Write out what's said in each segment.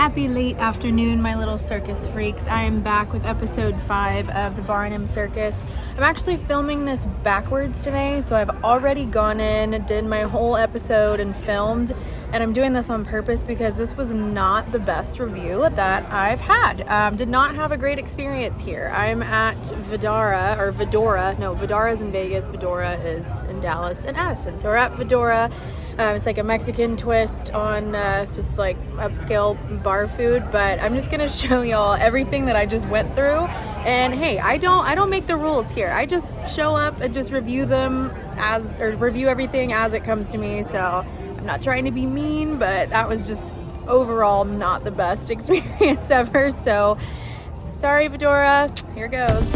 Happy late afternoon, my little circus freaks. I am back with episode 5 of the Barnum Circus. I'm actually filming this backwards today, so I've already gone in, did my whole episode and filmed, and I'm doing this on purpose because this was not the best review that I've had. Did not have a great experience here. I'm at Vidorra is in Vegas, Vidorra is in Dallas and Addison. So we're at Vidorra. It's like a Mexican twist on just like upscale bar food, but I'm just gonna show y'all everything that I just went through. And hey, I don't make the rules here. I just show up and just review everything as it comes to me. So I'm not trying to be mean, but that was just overall not the best experience ever. So sorry, Vidorra. Here goes.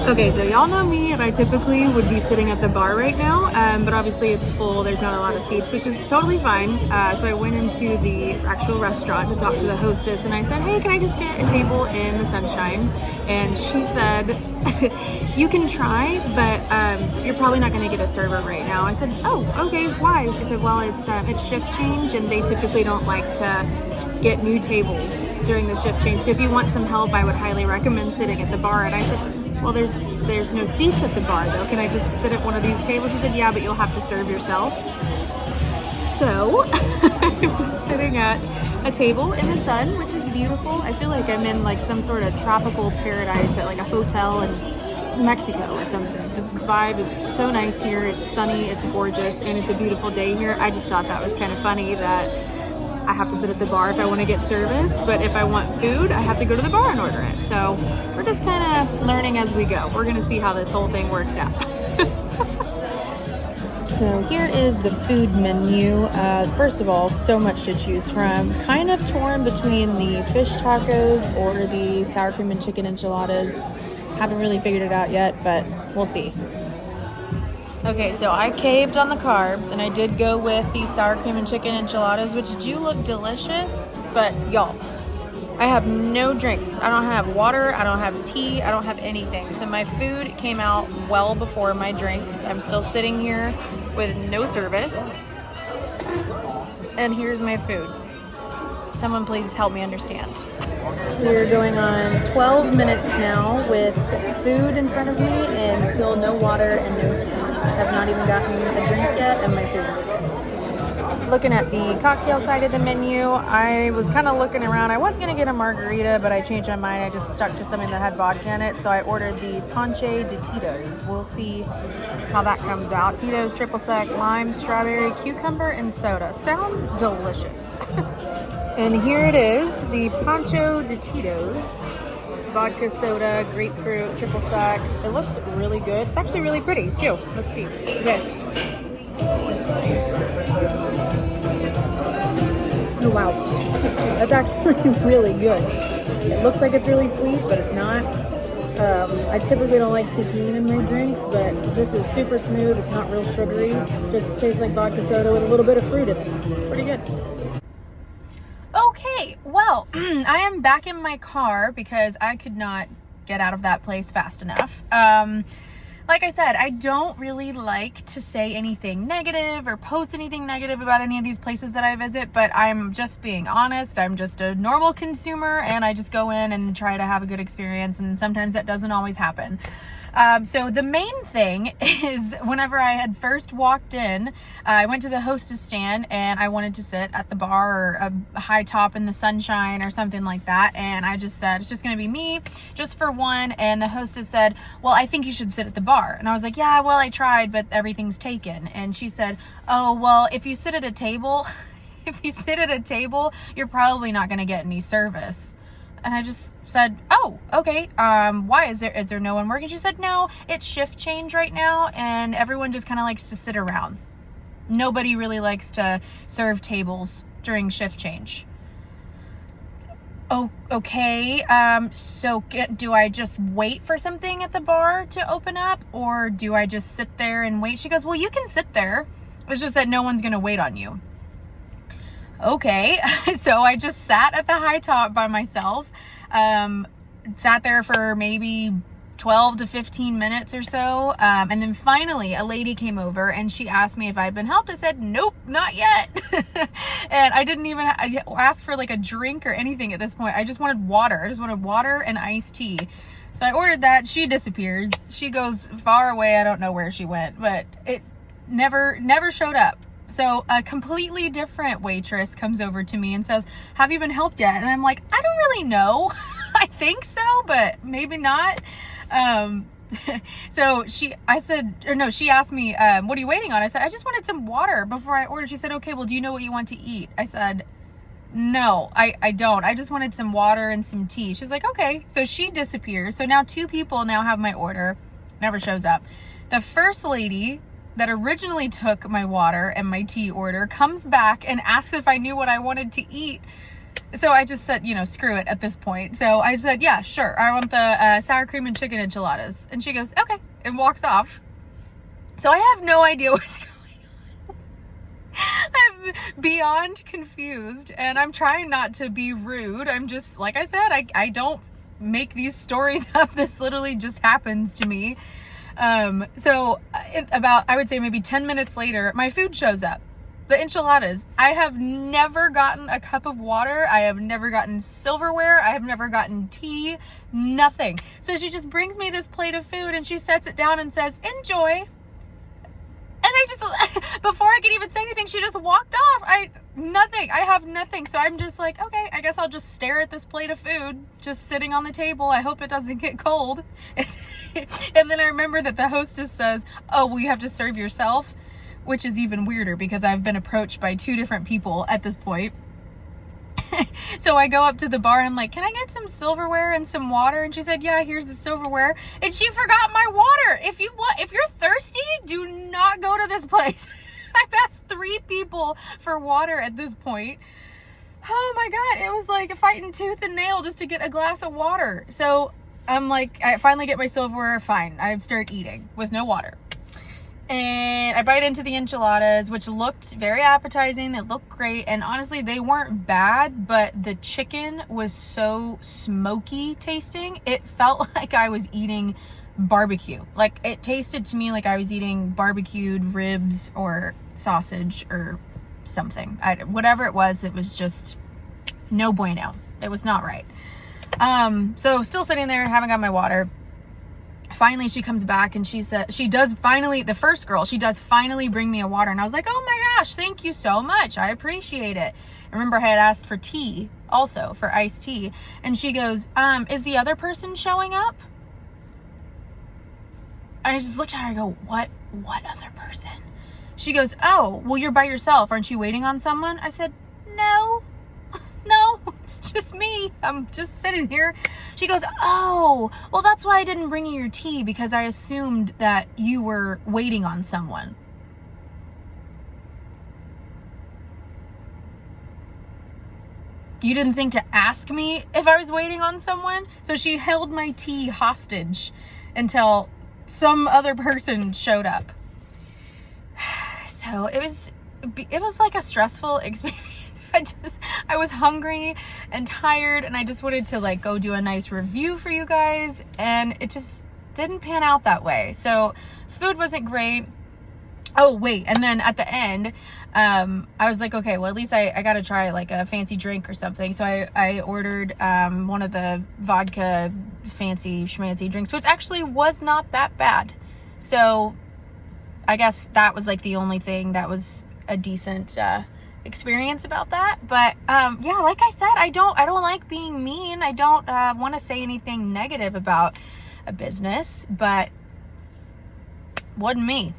Okay, so y'all know me, and I typically would be sitting at the bar right now, but obviously it's full, there's not a lot of seats, which is totally fine. So I went into the actual restaurant to talk to the hostess, and I said, hey, can I just get a table in the sunshine? And she said, you can try, but you're probably not gonna get a server right now. I said, oh, okay, why? She said, well, it's shift change, and they typically don't like to get new tables during the shift change. So if you want some help, I would highly recommend sitting at the bar. And I said, well, there's no seats at the bar though. Can I just sit at one of these tables? She said, yeah, but you'll have to serve yourself. So I was sitting at a table in the sun, which is beautiful. I feel like I'm in like some sort of tropical paradise at like a hotel in Mexico or something. The vibe is so nice here. It's sunny, it's gorgeous, and it's a beautiful day here. I just thought that was kind of funny that I have to sit at the bar if I want to get service, but if I want food, I have to go to the bar and order it. So we're just kind of learning as we go. We're going to see how this whole thing works out. So here is the food menu. First of all, so much to choose from. Kind of torn between the fish tacos or the sour cream and chicken enchiladas. Haven't really figured it out yet, but we'll see. Okay, so I caved on the carbs, and I did go with the sour cream and chicken enchiladas, which do look delicious, but y'all, I have no drinks. I don't have water, I don't have tea, I don't have anything. So my food came out well before my drinks. I'm still sitting here with no service, and here's my food. Someone please help me understand. We're going on 12 minutes now with food in front of me and still no water and no tea. I have not even gotten a drink yet, and my food's here. Looking at the cocktail side of the menu, I was kind of looking around. I was going to get a margarita, but I changed my mind. I just stuck to something that had vodka in it, so I ordered the Ponche de Tito's. We'll see how that comes out. Tito's triple sec, lime, strawberry, cucumber, and soda. Sounds delicious. And here it is, the Poncho de Tito's. Vodka, soda, grapefruit, triple sec. It looks really good. It's actually really pretty too. Let's see. Okay. Oh wow. That's actually really good. It looks like it's really sweet, but it's not. I typically don't like tahini in my drinks, but this is super smooth. It's not real sugary. Just tastes like vodka soda with a little bit of fruit in it. Pretty good. Okay, well, I am back in my car because I could not get out of that place fast enough. Like I said, I don't really like to say anything negative or post anything negative about any of these places that I visit, but I'm just being honest. I'm just a normal consumer, and I just go in and try to have a good experience, and sometimes that doesn't always happen. So the main thing is, whenever I had first walked in, I went to the hostess stand and I wanted to sit at the bar or a high top in the sunshine or something like that. And I just said, it's just going to be me just for one. And the hostess said, well, I think you should sit at the bar. And I was like, yeah, well, I tried, but everything's taken. And she said, oh, well, if you sit at a table, you're probably not going to get any service. And I just said, oh, okay, why? Is there no one working? She said, no, it's shift change right now, and everyone just kind of likes to sit around. Nobody really likes to serve tables during shift change. Oh, okay, so do I just wait for something at the bar to open up, or do I just sit there and wait? She goes, well, you can sit there. It's just that no one's going to wait on you. okay. So I just sat at the high top by myself, sat there for maybe 12 to 15 minutes or so. And then finally a lady came over and she asked me if I'd been helped. I said, nope, not yet. And I didn't even ask for like a drink or anything at this point. I just wanted water. I just wanted water and iced tea. So I ordered that. She disappears. She goes far away. I don't know where she went, but it never showed up. So a completely different waitress comes over to me and says, have you been helped yet? And I'm like, I don't really know. I think so, but maybe not. So she asked me, what are you waiting on? I said, I just wanted some water before I ordered. She said, okay, well, do you know what you want to eat? I said, no, I don't. I just wanted some water and some tea. She's like, okay. So she disappears. So now 2 people now have my order. Never shows up. The first lady that originally took my water and my tea order comes back and asks if I knew what I wanted to eat. So I just said, screw it at this point. So I said, yeah, sure. I want the sour cream and chicken enchiladas. And she goes, okay, and walks off. So I have no idea what's going on. I'm beyond confused, and I'm trying not to be rude. I'm just, like I said, I don't make these stories up. This literally just happens to me. So about, I would say maybe 10 minutes later, my food shows up. The enchiladas. I have never gotten a cup of water. I have never gotten silverware. I have never gotten tea. Nothing. So she just brings me this plate of food and she sets it down and says, enjoy. And I just, before I could even say anything, she just walked off. I have nothing. So I'm just like, okay, I guess I'll just stare at this plate of food just sitting on the table. I hope it doesn't get cold. And then I remember that the hostess says, oh, well, you have to serve yourself, which is even weirder because I've been approached by 2 different people at this point. So I go up to the bar and I'm like, can I get some silverware and some water? And she said, yeah, here's the silverware. And she forgot my water. If you're thirsty, do not go to this place. I've asked 3 people for water at this point. Oh my God. It was like a fighting tooth and nail just to get a glass of water. So I'm like, I finally get my silverware. Fine. I start eating with no water. And I bite into the enchiladas, which looked very appetizing. They looked great. And honestly, they weren't bad, but the chicken was so smoky tasting. It felt like I was eating barbecue. Like, it tasted to me like I was eating barbecued ribs or sausage or something. Whatever it was just no bueno. It was not right. So still sitting there, haven't got my water. Finally, she comes back and she said, the first girl, she does finally bring me a water. And I was like, oh my gosh, thank you so much. I appreciate it. I remember I had asked for tea also, for iced tea. And she goes, is the other person showing up? And I just looked at her and I go, what other person? She goes, oh, well, you're by yourself. Aren't you waiting on someone? I said, no, it's just me. I'm just sitting here. She goes, oh, well, that's why I didn't bring you your tea, because I assumed that you were waiting on someone. You didn't think to ask me if I was waiting on someone? So she held my tea hostage until some other person showed up. So it was like a stressful experience. I was hungry and tired, and I just wanted to like go do a nice review for you guys, and it just didn't pan out that way. So food wasn't great. Oh wait, and then at the end, I was like, okay, well, at least I gotta try like a fancy drink or something. So I ordered one of the vodka fancy schmancy drinks, which actually was not that bad. So I guess that was like the only thing that was a decent experience about that. But yeah, like I said, I don't like being mean. I don't want to say anything negative about a business, but wasn't me.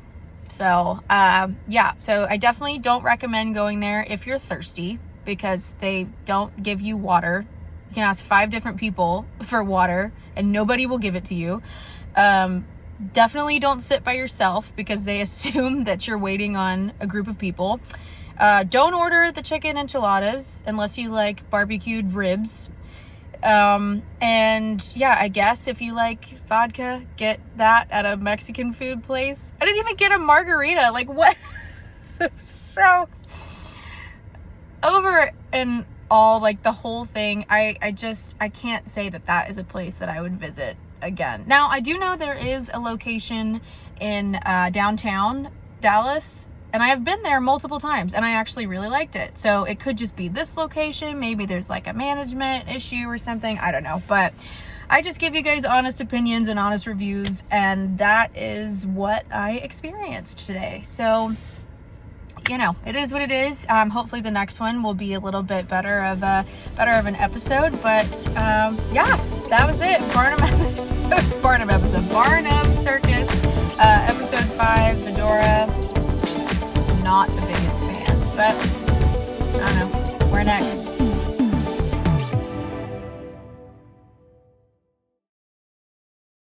So yeah, so I definitely don't recommend going there if you're thirsty, because they don't give you water. You can ask 5 different people for water and nobody will give it to you. Definitely don't sit by yourself, because they assume that you're waiting on a group of people. Don't order the chicken enchiladas unless you like barbecued ribs. And yeah, I guess if you like vodka, get that at a Mexican food place. I didn't even get a margarita. Like, what? So over and all, like the whole thing, I can't say that is a place that I would visit again. Now, I do know there is a location in downtown Dallas, and I have been there multiple times, and I actually really liked it. So it could just be this location. Maybe there's like a management issue or something. I don't know. But I just give you guys honest opinions and honest reviews, and that is what I experienced today. So, you know, it is what it is. Hopefully the next one will be a little bit better of an episode. But yeah, that was it. Barnum Circus, episode 5, Vidorra. Not the biggest fan, but I don't know. Where next?